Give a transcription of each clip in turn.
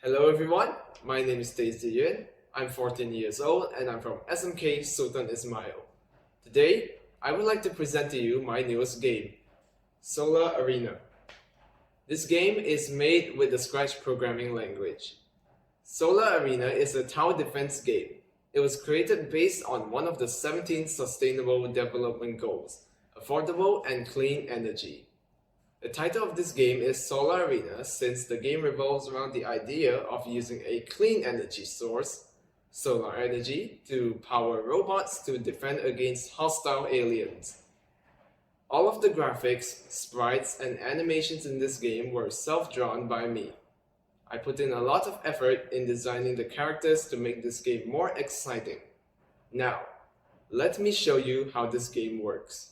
Hello everyone, my name is YUEN. I'm 14 years old and I'm from SMK Sultan Ismail. Today, I would like to present to you my newest game, Solar Arena. This game is made with the Scratch programming language. Solar Arena is a tower defense game. It was created based on one of the 17 Sustainable Development Goals, affordable and clean energy. The title of this game is Solar Arena since the game revolves around the idea of using a clean energy source, solar energy, to power robots to defend against hostile aliens. All of the graphics, sprites, and animations in this game were self-drawn by me. I put in a lot of effort in designing the characters to make this game more exciting. Now, let me show you how this game works.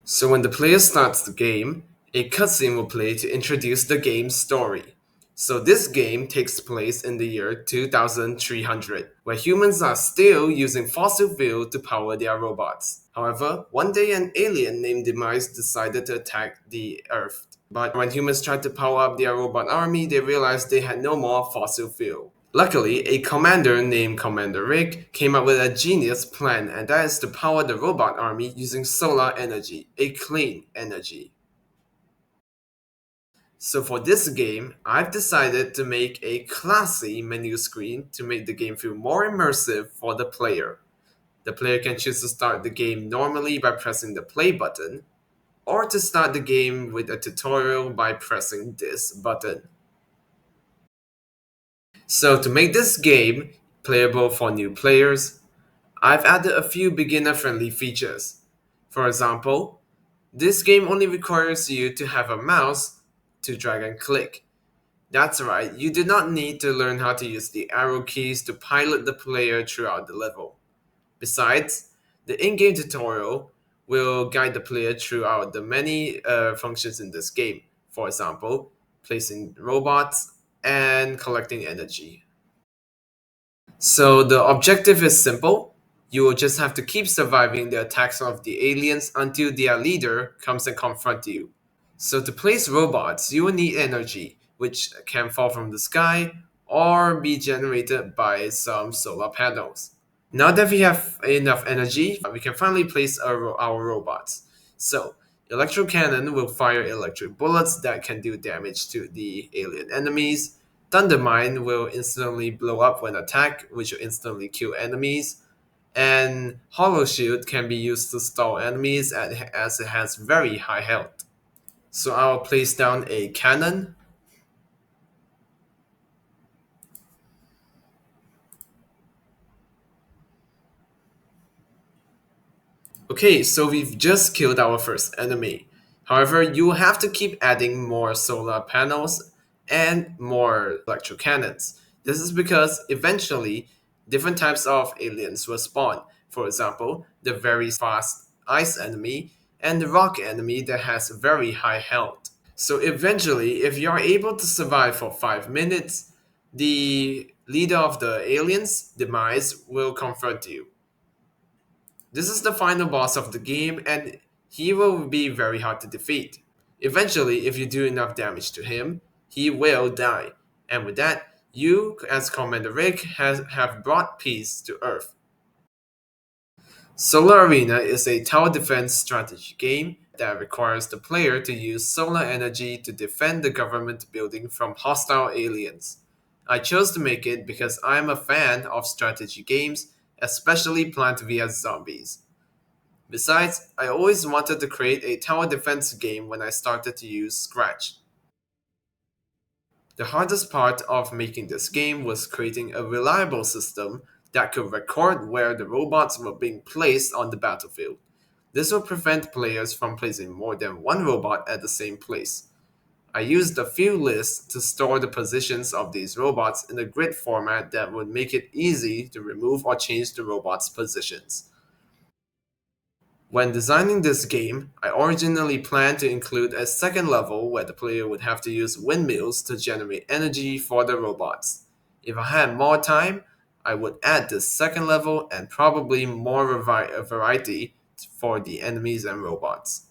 So when the player starts the game, a cutscene will play to introduce the game's story. So this game takes place in the year 2300, where humans are still using fossil fuel to power their robots. However, one day an alien named Demise decided to attack the Earth. But when humans tried to power up their robot army, they realized they had no more fossil fuel. Luckily, a commander named Commander Rick came up with a genius plan, and that is to power the robot army using solar energy, a clean energy. So for this game, I've decided to make a classy menu screen to make the game feel more immersive for the player. The player can choose to start the game normally by pressing the play button, or to start the game with a tutorial by pressing this button. So to make this game playable for new players, I've added a few beginner-friendly features. For example, this game only requires you to have a mouse to drag and click. That's right, you do not need to learn how to use the arrow keys to pilot the player throughout the level. Besides, the in-game tutorial will guide the player throughout the many functions in this game. For example, placing robots and collecting energy. So the objective is simple. You will just have to keep surviving the attacks of the aliens until their leader comes and confront you. So to place robots, you will need energy, which can fall from the sky or be generated by some solar panels. Now that we have enough energy, we can finally place our robots. So, electro cannon will fire electric bullets that can do damage to the alien enemies. Thunder mine will instantly blow up when attacked, which will instantly kill enemies. And hollow shield can be used to stall enemies as it has very high health. So I'll place down a cannon. Okay, so we've just killed our first enemy. However, you will have to keep adding more solar panels and more electro cannons. This is because eventually different types of aliens will spawn. For example, the very fast ice enemy and the rock enemy that has very high health. So eventually, if you're able to survive for 5 minutes, the leader of the aliens, Demise, will confront you. This is the final boss of the game, and he will be very hard to defeat. Eventually, if you do enough damage to him, he will die. And with that, you, as Commander Rick, have brought peace to Earth. Solar Arena is a tower defense strategy game that requires the player to use solar energy to defend the government building from hostile aliens. I chose to make it because I am a fan of strategy games, especially Plant vs. Zombies. Besides, I always wanted to create a tower defense game when I started to use Scratch. The hardest part of making this game was creating a reliable system that could record where the robots were being placed on the battlefield. This will prevent players from placing more than one robot at the same place. I used a few lists to store the positions of these robots in a grid format that would make it easy to remove or change the robots' positions. When designing this game, I originally planned to include a second level where the player would have to use windmills to generate energy for the robots. If I had more time, I would add this second level and probably more variety for the enemies and robots.